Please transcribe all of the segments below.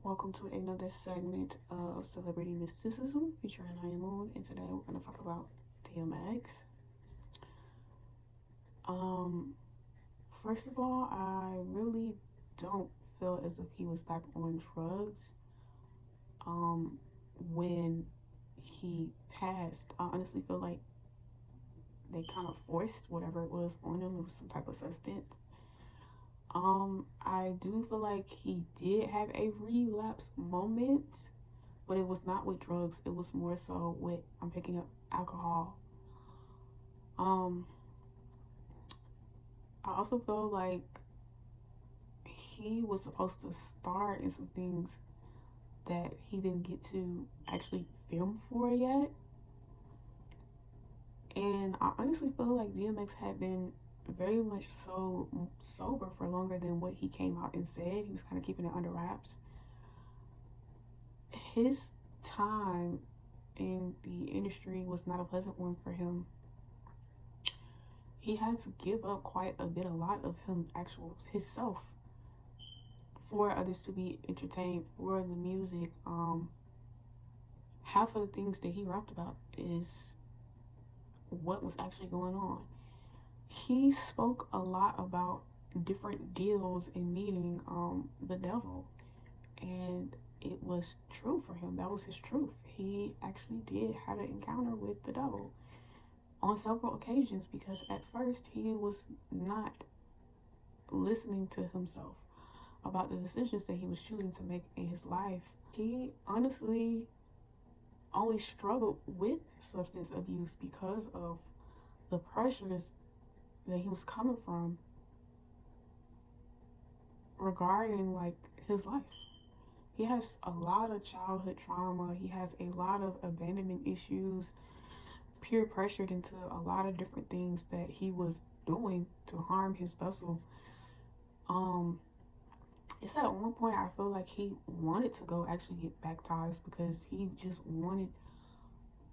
Welcome to another segment of Celebrity Mysticism featuring Naya Moon, and today we're going to talk about DMX. Um, First of all, I really don't feel as if he was back on drugs um, when he passed. I honestly feel like they kind of forced whatever it was on him. It was some type of substance. I do feel like he did have a relapse moment, but it was not with drugs. It was more so with I'm picking up alcohol. Um, I also feel like he was supposed to star in some things that he didn't get to actually film for yet. And I honestly feel like DMX had been very much so sober for longer than what he came out and said. He was kind of keeping it under wraps. His time in the industry was not a pleasant one for him. He had to give up quite a bit, a lot of him, actual himself, for others to be entertained, for the music. Half of the things that he rapped about is what was actually going on. He spoke a lot about different deals and meeting the devil, and it was true for him. That was his truth. He actually did have an encounter with the devil on several occasions because at first he was not listening to himself about the decisions that he was choosing to make in his life. He honestly only struggled with substance abuse because of the pressures that he was coming from regarding like his life. He has a lot of childhood trauma. He has a lot of abandonment issues, peer pressured into a lot of different things that he was doing to harm his vessel. Um, it's at one point I feel like he wanted to go actually get baptized because he just wanted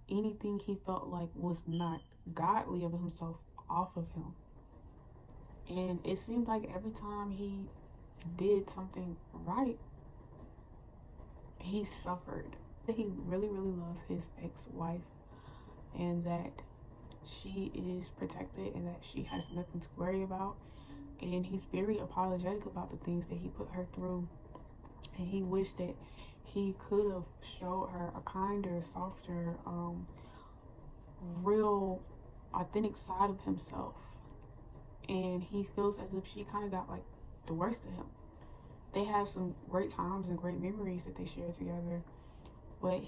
anything he felt like was not godly of himself off of him. And it seemed like every time he did something right, he suffered. He really, really loves his ex wife and that she is protected and that she has nothing to worry about. And he's very apologetic about the things that he put her through. And he wished that he could have showed her a kinder, softer, real, authentic side of himself. And he feels as if she kind of got like the worst of him. They have some great times and great memories that they share together, but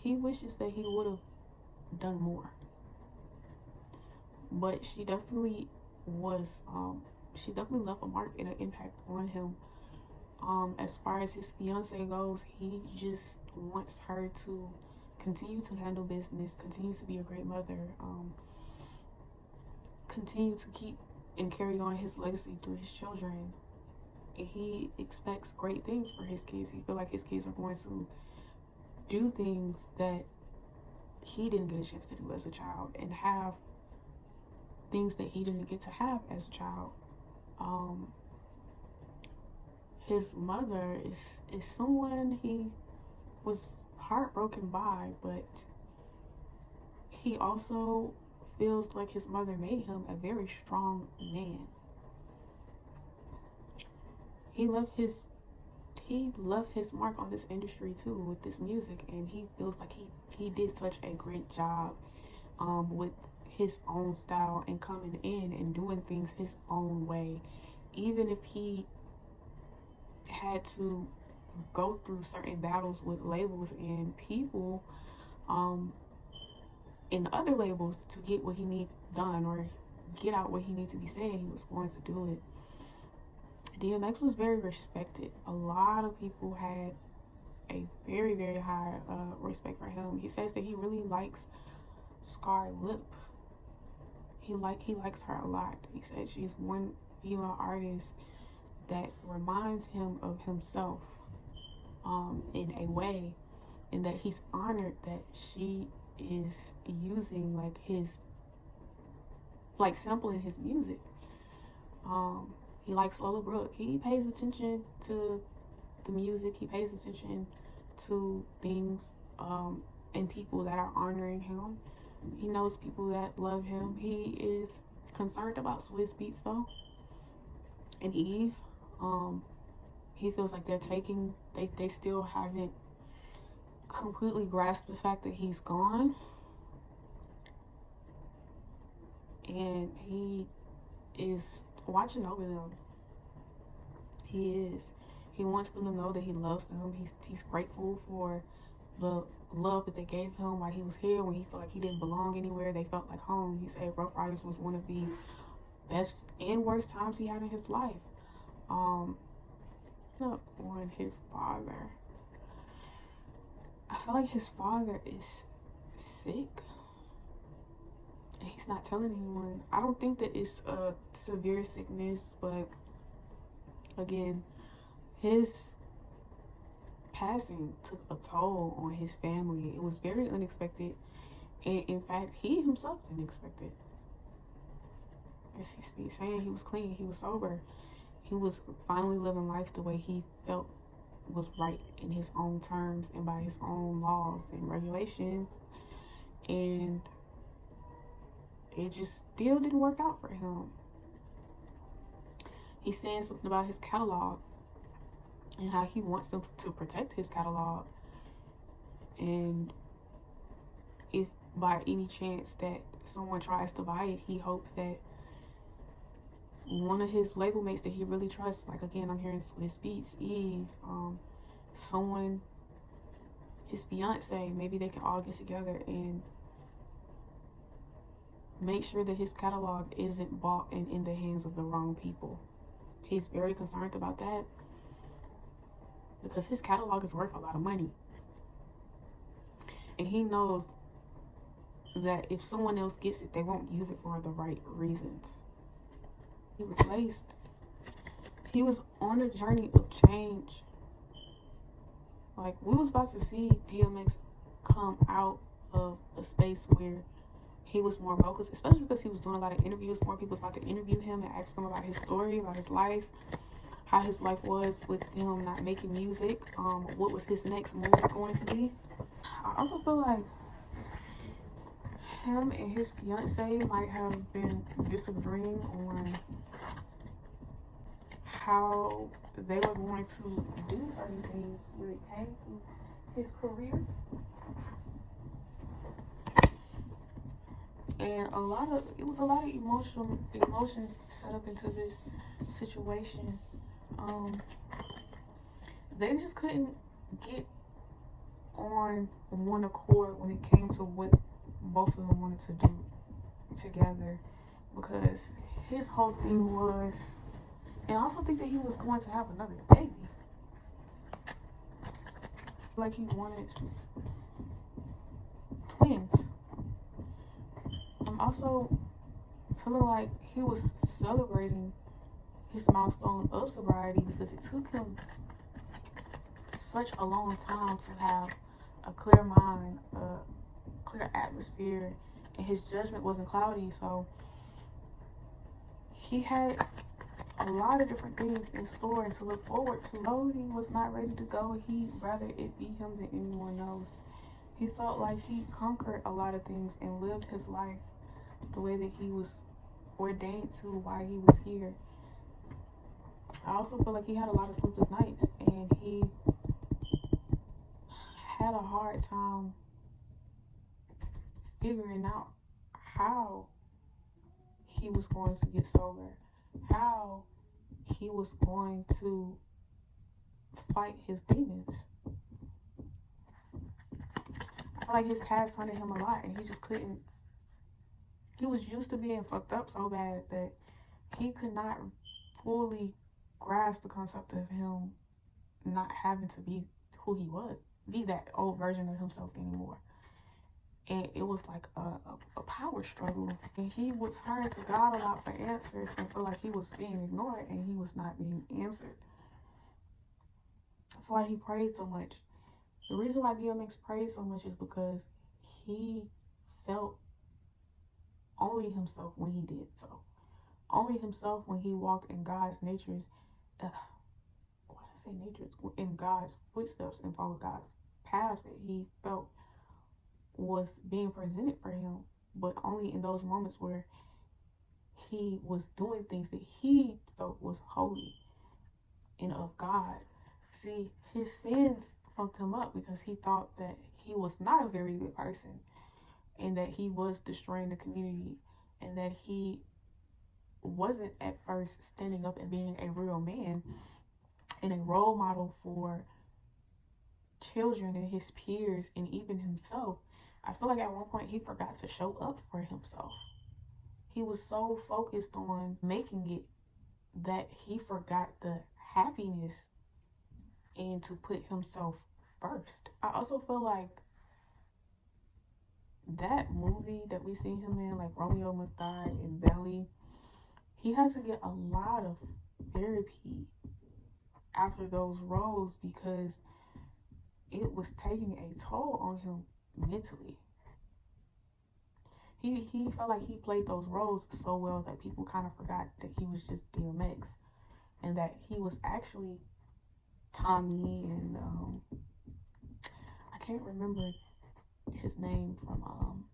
he wishes that he would have done more. But was she definitely left a mark and an impact on him. As far as his fiance goes, he just wants her to continue to handle business, continue to be a great mother, continue to keep and carry on his legacy through his children. And he expects great things for his kids. He feel like his kids are going to do things that he didn't get a chance to do as a child and have things that he didn't get to have as a child. Um, his mother is someone he was heartbroken by, but he also feels like his mother made him a very strong man. He left his he left his mark on this industry too with this music, and he feels like he did such a great job with his own style and coming in and doing things his own way, even if he had to go through certain battles with labels and people um, in other labels to get what he needs done or get out what he needs to be saying. He was going to do it. DMX was very respected. A lot of people had a very, very high respect for him. He says that he really likes Scar Lip. He likes her a lot. He says she's one female artist that reminds him of himself in a way, and that he's honored that she is using like his like sampling his music. He likes Lola Brooke. He pays attention to the music. He pays attention to things and people that are honoring him. He knows people that love him. He is concerned about Swizz Beatz though, and Eve. Um, he feels like they still haven't completely grasped the fact that he's gone, and he is watching over them. He is. He wants them to know that he loves them. He's grateful for the love that they gave him while he was here. When he felt like he didn't belong anywhere, they felt like home. He said Rough Riders was one of the best and worst times he had in his life. Um, on his father, I feel like his father is sick and he's not telling anyone. I don't think that it's a severe sickness, but again, his passing took a toll on his family. It was very unexpected, and in fact, he himself didn't expect it. He's saying he was clean, he was sober, he was finally living life the way he felt was right in his own terms and by his own laws and regulations, and it just still didn't work out for him. He's saying something about his catalog and how he wants them to protect his catalog, and if by any chance that someone tries to buy it, he hopes that one of his label mates that he really trusts, like again I'm hearing Swizz Beatz, Eve, someone, his fiance, maybe they can all get together and make sure that his catalog isn't bought and in the hands of the wrong people. He's very concerned about that because his catalog is worth a lot of money, and he knows that if someone else gets it, they won't use it for the right reasons. He was laced. He was on a journey of change. Like, we was about to see DMX come out of a space where he was more focused, especially because he was doing a lot of interviews. More people was about to interview him and ask him about his story, about his life, how his life was with him not making music, what was his next move going to be. I also feel like him and his fiance might have been disagreeing on how they were going to do certain things when it came to his career. And it was a lot of emotions set up into this situation. They just couldn't get on one accord when it came to what both of them wanted to do together, because his whole thing was, and I also think that he was going to have another baby. Like he wanted twins. I'm also feeling like he was celebrating his milestone of sobriety because it took him such a long time to have a clear mind, a clear atmosphere, and his judgment wasn't cloudy. So he had a lot of different things in store and to look forward to. Though he was not ready to go, he'd rather it be him than anyone else. He felt like he conquered a lot of things and lived his life the way that he was ordained to while he was here. I also feel like he had a lot of sleepless nights and he had a hard time figuring out how he was going to get sober, how he was going to fight his demons. I feel like his past haunted him a lot and he just couldn't. He was used to being fucked up so bad that he could not fully grasp the concept of him not having to be who he was, be that old version of himself anymore. And it was like a power struggle. And he would turn to God a lot for answers and feel like he was being ignored and he was not being answered. That's why he prayed so much. The reason why DMX prayed so much is because he felt only himself when he did so. Only himself when he walked in God's natures. say nature, in God's footsteps and follow God's paths that he felt was being presented for him, but only in those moments where he was doing things that he felt was holy and of God. See, his sins fucked him up because he thought that he was not a very good person and that he was destroying the community and that he wasn't at first standing up and being a real man and a role model for children and his peers and even himself. I feel like at one point he forgot to show up for himself. He was so focused on making it that he forgot the happiness and to put himself first. I also feel like that movie that we see him in, like Romeo Must Die and Belly, he has to get a lot of therapy after those roles because it was taking a toll on him mentally. He felt like he played those roles so well that people kind of forgot that he was just DMX and that he was actually Tommy and I can't remember his name from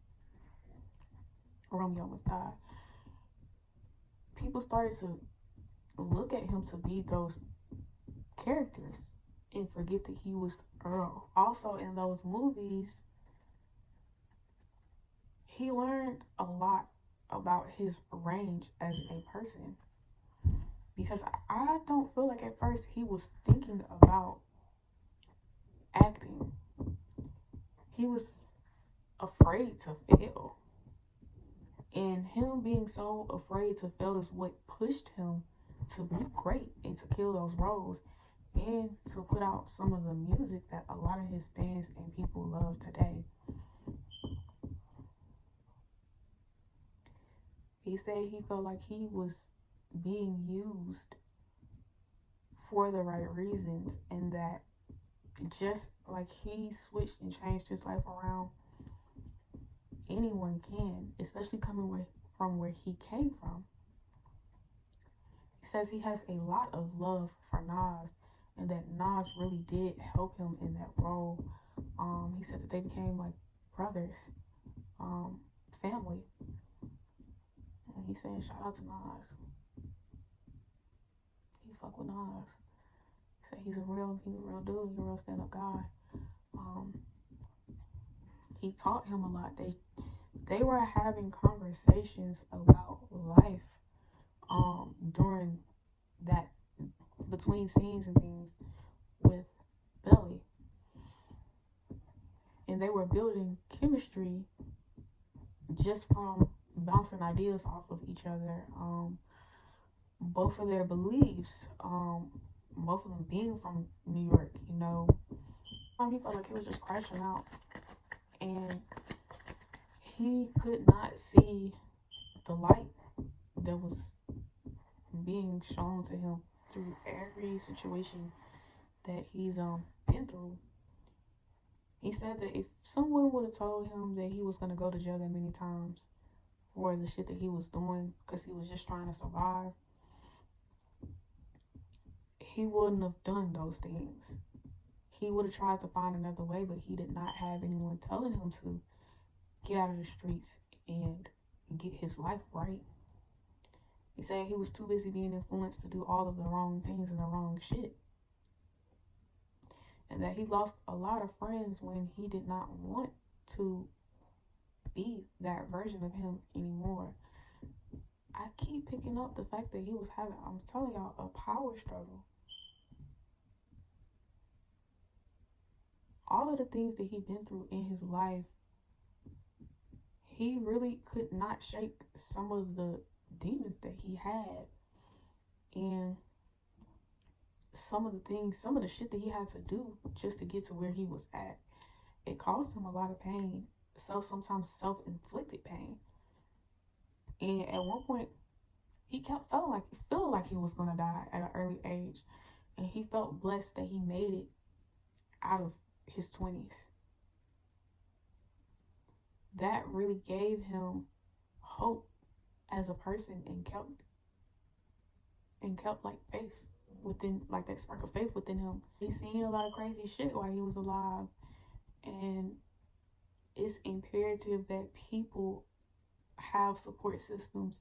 Romeo Must Die. People started to look at him to be those characters and forget that he was Earl. Also, in those movies, he learned a lot about his range as a person because I don't feel like at first he was thinking about acting. He was afraid to fail. And him being so afraid to fail is what pushed him to be great and to kill those roles and to put out some of the music that a lot of his fans and people love today. He said he felt like he was being used for the right reasons and that just like he switched and changed his life around, anyone can, especially coming from where he came from. He says he has a lot of love for Nas and that Nas really did help him in that role. He said that they became like brothers, family. And he's saying shout out to Nas. He fuck with Nas. He said he's a real dude, he's a real stand up guy. He taught him a lot. They were having conversations about life during that between scenes and things with Belly. And they were building chemistry just from bouncing ideas off of each other. Both of their beliefs, both of them being from New York, you know. He felt like he was just crashing out. And he could not see the light that was being shown to him through every situation that he's been through. He said that if someone would have told him that he was gonna go to jail that many times for the shit that he was doing because he was just trying to survive, he wouldn't have done those things. He would have tried to find another way, but he did not have anyone telling him to get out of the streets and get his life right. He said he was too busy being influenced to do all of the wrong things and the wrong shit. And that he lost a lot of friends when he did not want to be that version of him anymore. I keep picking up the fact that he was having, I'm telling y'all, a power struggle. All of the things that he'd been through in his life, he really could not shake some of the demons that he had. And some of the shit that he had to do just to get to where he was at, it caused him a lot of pain. Sometimes self-inflicted pain. And at one point, he kept feeling like he was gonna die at an early age, and he felt blessed that he made it out of his 20s. That really gave him hope as a person and kept like faith. within, like that spark of faith within him. He's seen a lot of crazy shit while he was alive, and it's imperative that people have support systems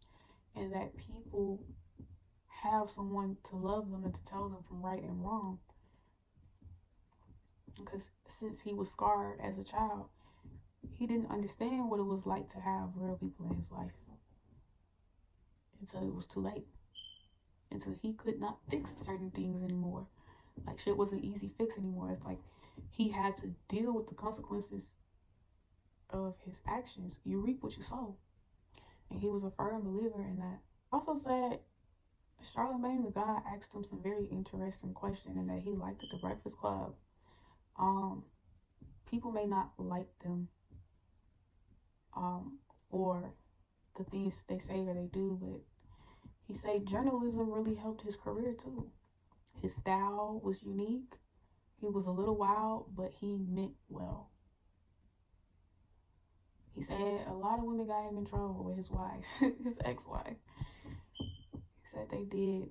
and that people have someone to love them and to tell them from right and wrong. Because since he was scarred as a child, he didn't understand what it was like to have real people in his life until it was too late. Until he could not fix certain things anymore. Like shit wasn't easy fix anymore. It's like he had to deal with the consequences of his actions. You reap what you sow. And he was a firm believer in that. Also said Charlemagne the God asked him some very interesting questions, and that he liked at the Breakfast Club. People may not like them for the things they say or they do, but he said journalism really helped his career too. His style was unique. He was a little wild, but he meant well. He said a lot of women got him in trouble with his wife, his ex-wife. He said they did.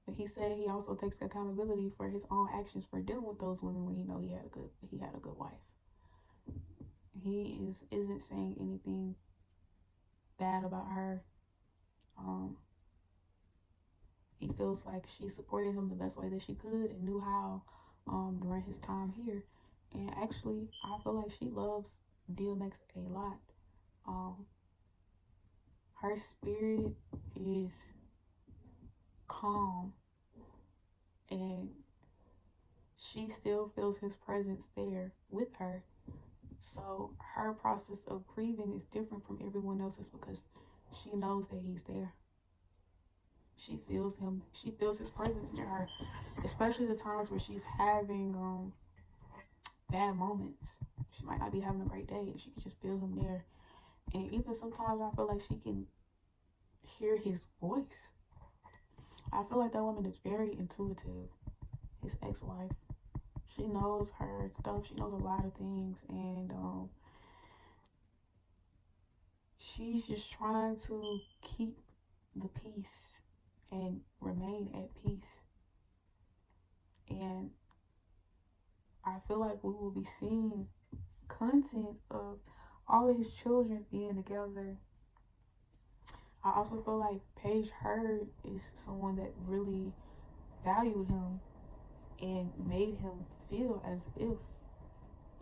But he said he also takes accountability for his own actions for dealing with those women when he know he had a good wife. He isn't saying anything bad about her. He feels like she supported him the best way that she could and knew how during his time here. And actually, I feel like she loves DMX a lot. Her spirit is calm, and she still feels his presence there with her. So her process of grieving is different from everyone else's because she knows that he's there. She feels him. She feels his presence near her, especially the times where she's having bad moments. She might not be having a great day, and she can just feel him there. And even sometimes I feel like she can hear his voice. I feel like that woman is very intuitive. His ex-wife. She knows her stuff. She knows a lot of things, and she's just trying to keep the peace and remain at peace. And I feel like we will be seeing content of all of his children being together. I also feel like Paige Hurd is someone that really valued him and made him feel as if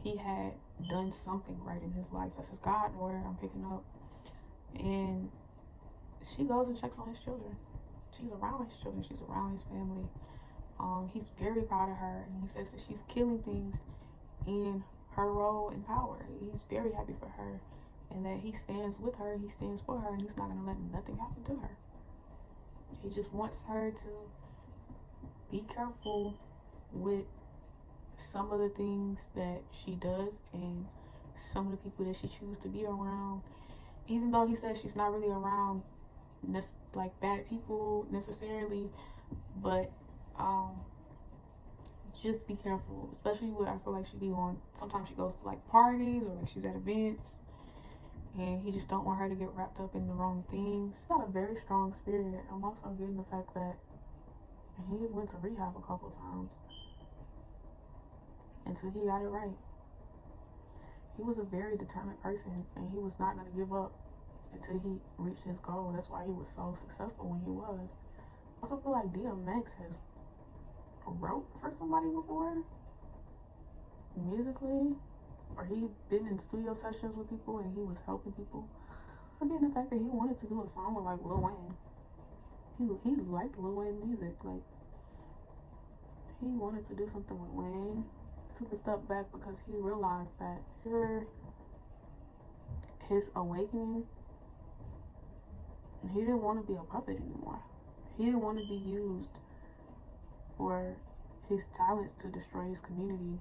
he had done something right in his life. That's his goddaughter I'm picking up. And she goes and checks on his children. She's around his children. She's around his family. He's very proud of her, and he says that she's killing things in her role in power. He's very happy for her, and that he stands with her, he stands for her, and he's not going to let nothing happen to her. He just wants her to be careful with some of the things that she does and some of the people that she chooses to be around. Even though he says she's not really around like bad people necessarily, but just be careful, especially with, I feel like she be on, sometimes she goes to like parties or like she's at events, and he just don't want her to get wrapped up in the wrong things. He's got a very strong spirit. I'm also getting the fact that he went to rehab a couple times until he got it right. He was a very determined person, and he was not going to give up until he reached his goal. That's why he was so successful when he was. I also feel like DMX has wrote for somebody before, musically, or he been in studio sessions with people and he was helping people. Again, the fact that he wanted to do a song with like Lil Wayne. He liked Lil Wayne music. Like, he wanted to do something with Wayne. He took a step back because he realized that his awakening, he didn't want to be a puppet anymore. He didn't want to be used for his talents to destroy his community.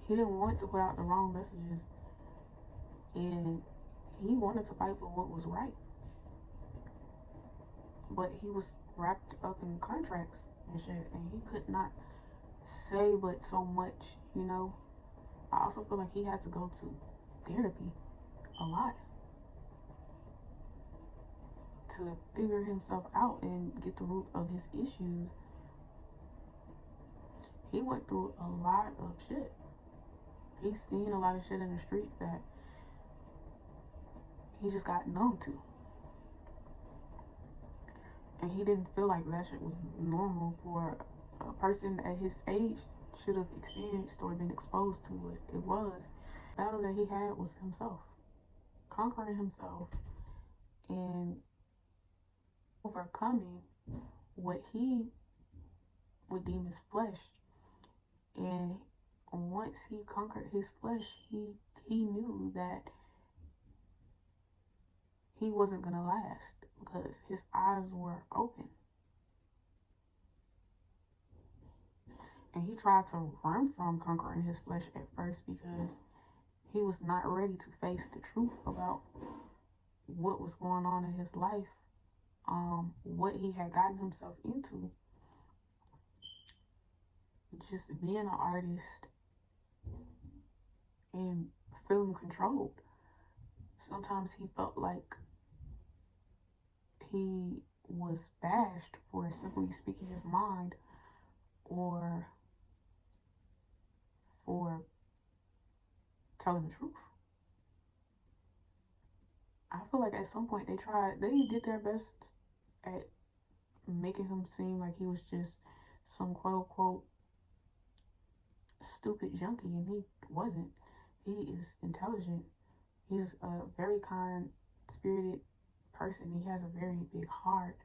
He didn't want to put out the wrong messages, and he wanted to fight for what was right. But he was wrapped up in contracts and shit, and he could not say but so much, you know. I also feel like he had to go to therapy a lot to figure himself out and get the root of his issues, he went through a lot of shit. He's seen a lot of shit in the streets that he just got numb to. And he didn't feel like that shit was normal for a person at his age should have experienced or been exposed to it. It was. The battle that he had was himself. Conquering himself and overcoming what he would deem as flesh. And once he conquered his flesh, he knew that he wasn't gonna last because his eyes were open. And he tried to run from conquering his flesh at first because he was not ready to face the truth about what was going on in his life, what he had gotten himself into. Just being an artist and feeling controlled. Sometimes he felt like he was bashed for simply speaking his mind or for telling the truth. I feel like at some point they did their best at making him seem like he was just some quote unquote stupid junkie, and he wasn't. He is intelligent. He's a very kind spirited person. He has a very big heart,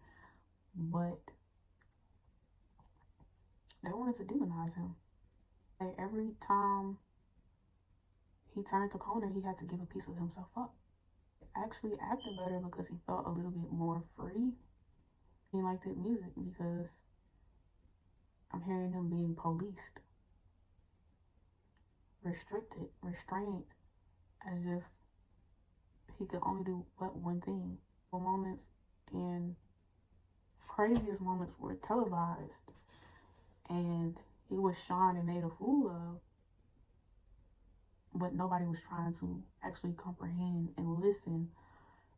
but they wanted to demonize him. Like every time he turned the corner, he had to give a piece of himself up. Actually acted better because he felt a little bit more free. He liked that music because I'm hearing him being policed, restricted, restrained, as if he could only do but one thing. The moments and craziest moments were televised, and he was shined and made a fool of, but nobody was trying to actually comprehend and listen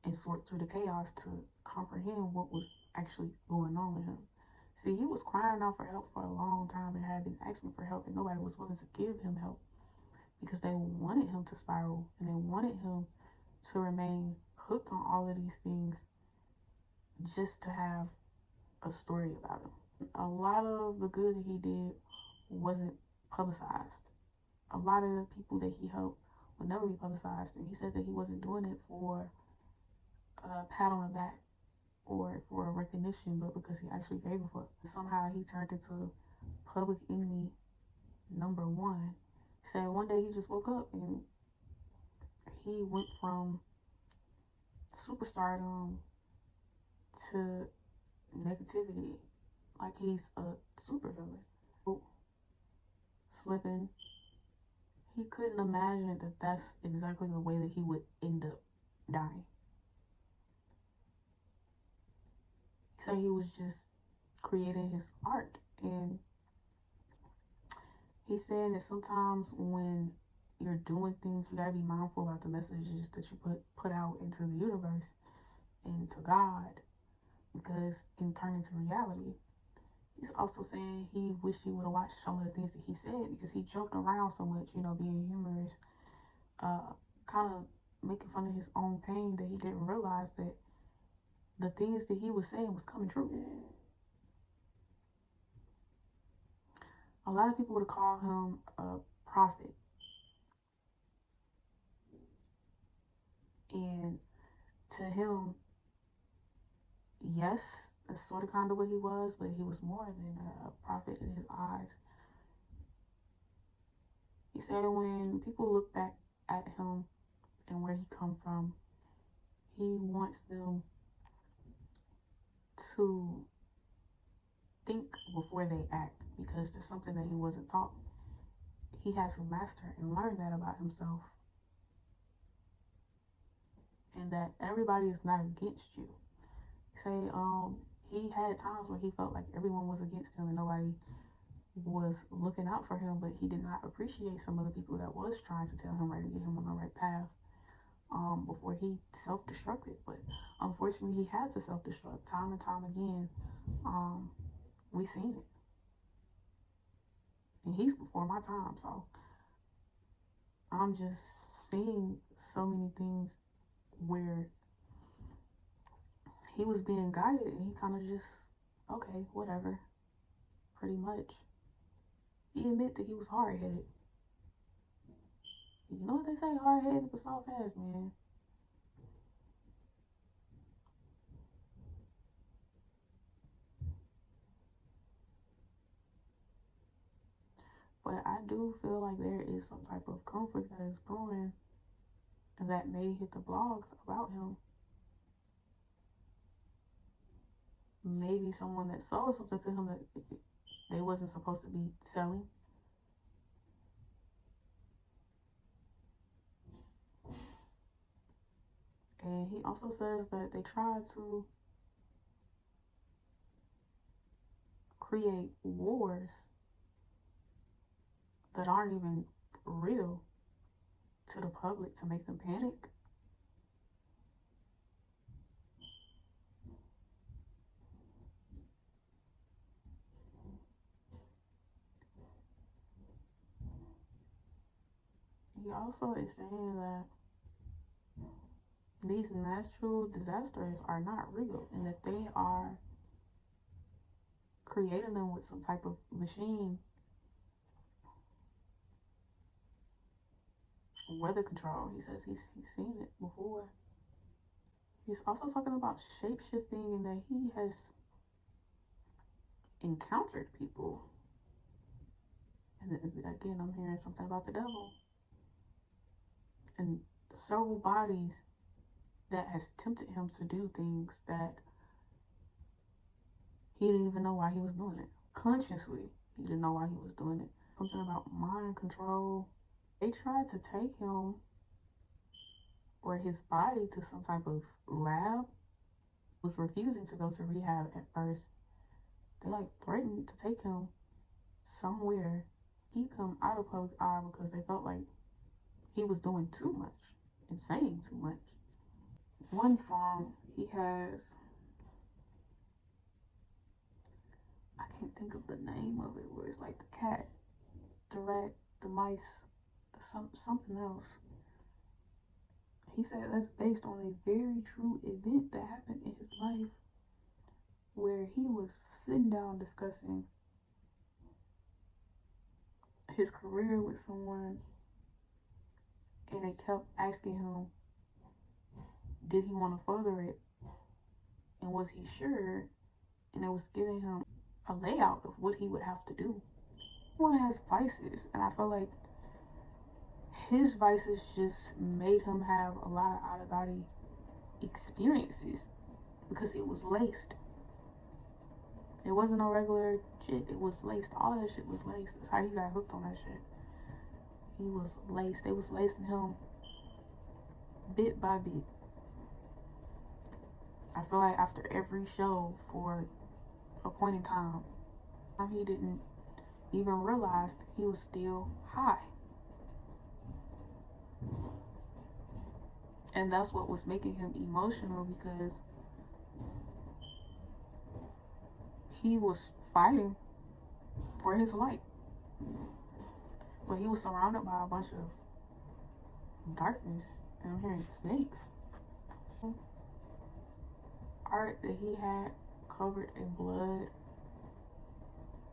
and sort through the chaos to comprehend what was actually going on with him. See, he was crying out for help for a long time and had been asking for help, and nobody was willing to give him help because they wanted him to spiral and they wanted him to remain hooked on all of these things just to have a story about him. A lot of the good that he did wasn't publicized. A lot of the people that he helped would never be publicized, and he said that he wasn't doing it for a pat on the back or for recognition, but because he actually gave a fuck. Somehow he turned into public enemy number one. He said one day he just woke up and he went from superstardom to negativity, like he's a supervillain. Slipping. He couldn't imagine that that's exactly the way that he would end up dying. He said he was just creating his art, and he's saying that sometimes when you're doing things, you gotta be mindful about the messages that you put out into the universe and to God, because it can turn into reality. He's also saying he wished he would have watched some of the things that he said because he joked around so much, being humorous, kind of making fun of his own pain, that he didn't realize that the things that he was saying was coming true. A lot of people would call him a prophet. And to him, yes, that's sort of kind of what he was, but he was more than a prophet in his eyes. He said when people look back at him and where he come from, he wants them to think before they act, because there's something that he wasn't taught. He has to master and learn that about himself, and that everybody is not against you. Say, he had times where he felt like everyone was against him and nobody was looking out for him, but he did not appreciate some of the people that was trying to tell him right and get him on the right path. before he self-destructed. But unfortunately, he had to self-destruct time and time again. Um, we seen it, and he's before my time. So I'm just seeing so many things where he was being guided, and he kind of just, okay, whatever, pretty much. He admitted that he was hard-headed. You know what they say, hard-headed but soft-ass, man. But I do feel like there is some type of conflict that is brewing that may hit the blogs about him. Maybe someone that sold something to him that they wasn't supposed to be selling. And he also says that they tried to create wars that aren't even real to the public to make them panic. He also is saying that these natural disasters are not real and that they are creating them with some type of machine weather control. He says he's seen it before. He's also talking about shape shifting and that he has encountered people. And again, I'm hearing something about the devil and several bodies that has tempted him to do things that he didn't even know why he was doing it. Consciously, he didn't know why he was doing it. Something about mind control. They tried to take him or his body to some type of lab. Was refusing to go to rehab at first. They like threatened to take him somewhere, keep him out of public eye because they felt like he was doing too much and saying too much. One song he has, I can't think of the name of it, where it's like the cat, the rat, the mice, something else. He said that's based on a very true event that happened in his life where he was sitting down discussing his career with someone and they kept asking him, did he want to further it? And was he sure? And it was giving him a layout of what he would have to do. Everyone has vices, and I feel like his vices just made him have a lot of out of body experiences because it was laced. It wasn't a regular shit, it was laced. All that shit was laced. That's how he got hooked on that shit. He was laced. They was lacing him bit by bit. I feel like after every show for a point in time, he didn't even realize he was still high. And that's what was making him emotional because he was fighting for his life. But he was surrounded by a bunch of darkness and I'm hearing snakes. Art that he had covered in blood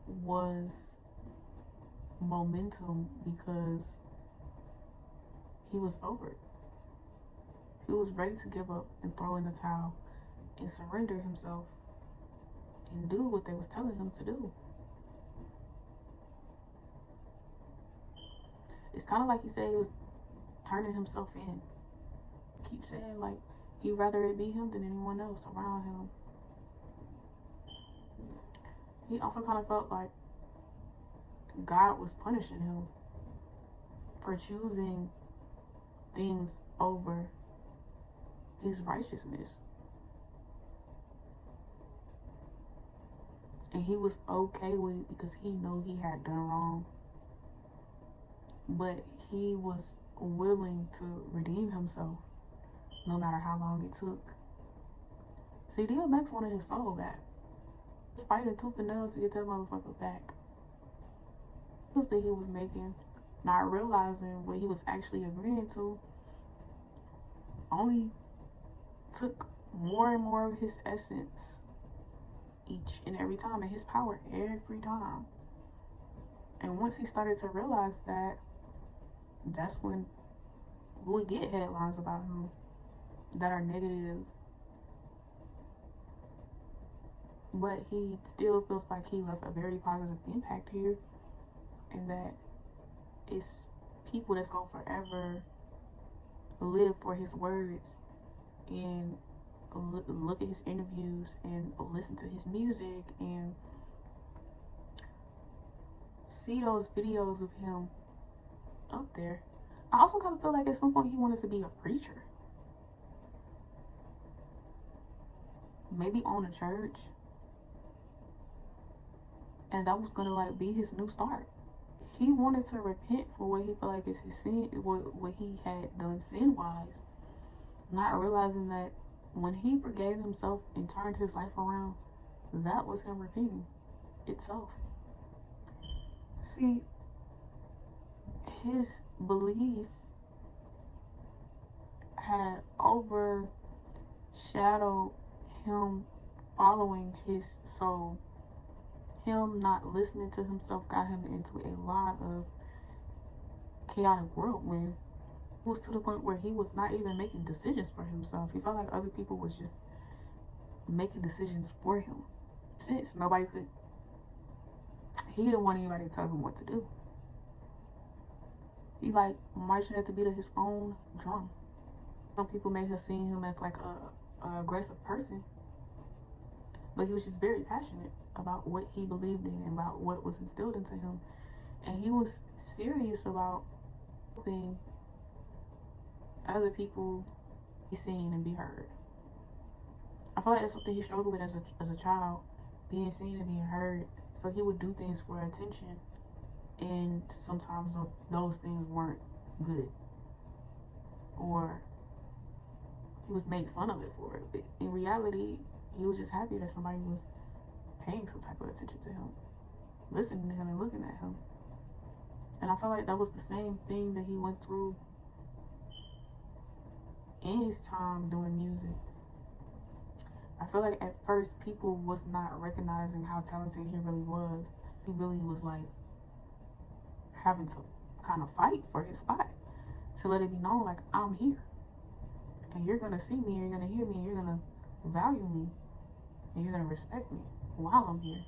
was momentum because he was over it. He was ready to give up and throw in the towel and surrender himself and do what they was telling him to do. It's kind of like he said he was turning himself in. Keep saying like he'd rather it be him than anyone else around him. He also kind of felt like God was punishing him for choosing things over his righteousness. And he was okay with it because he knew he had done wrong. But he was willing to redeem himself no matter how long it took. See, DMX wanted his soul back. Fighting tooth and nail to get that motherfucker back. That he was making, not realizing what he was actually agreeing to, only took more and more of his essence each and every time, and his power every time. And once he started to realize that, that's when we get headlines about him that are negative. But he still feels like he left a very positive impact here, and that it's people that's gonna forever live for his words and look at his interviews and listen to his music and see those videos of him up there. I also kind of feel like at some point he wanted to be a preacher, maybe own a church, and that was gonna like be his new start. He wanted to repent for what he felt like is his sin, what he had done sin wise, not realizing that when he forgave himself and turned his life around, that was him repenting itself. See, his belief had overshadowed him following his soul. Him not listening to himself got him into a lot of chaotic whirlwind. It was to the point where he was not even making decisions for himself. He felt like other people was just making decisions for him. Since nobody could, he didn't want anybody to tell him what to do. He like marching at the beat of his own drum. Some people may have seen him as like a aggressive person, but he was just very passionate about what he believed in and about what was instilled into him, and he was serious about helping other people be seen and be heard. I feel like that's something he struggled with as a child, being seen and being heard. So he would do things for attention, and sometimes those things weren't good, or he was made fun of it for it. But in reality, he was just happy that somebody was paying some type of attention to him, listening to him and looking at him. And I felt like that was the same thing that he went through in his time doing music. I feel like at first people was not recognizing how talented he really was. He really was like having to kind of fight for his spot, to let it be known like, I'm here, and you're gonna see me, you're gonna hear me, you're gonna value me, and you're gonna respect me while I'm here.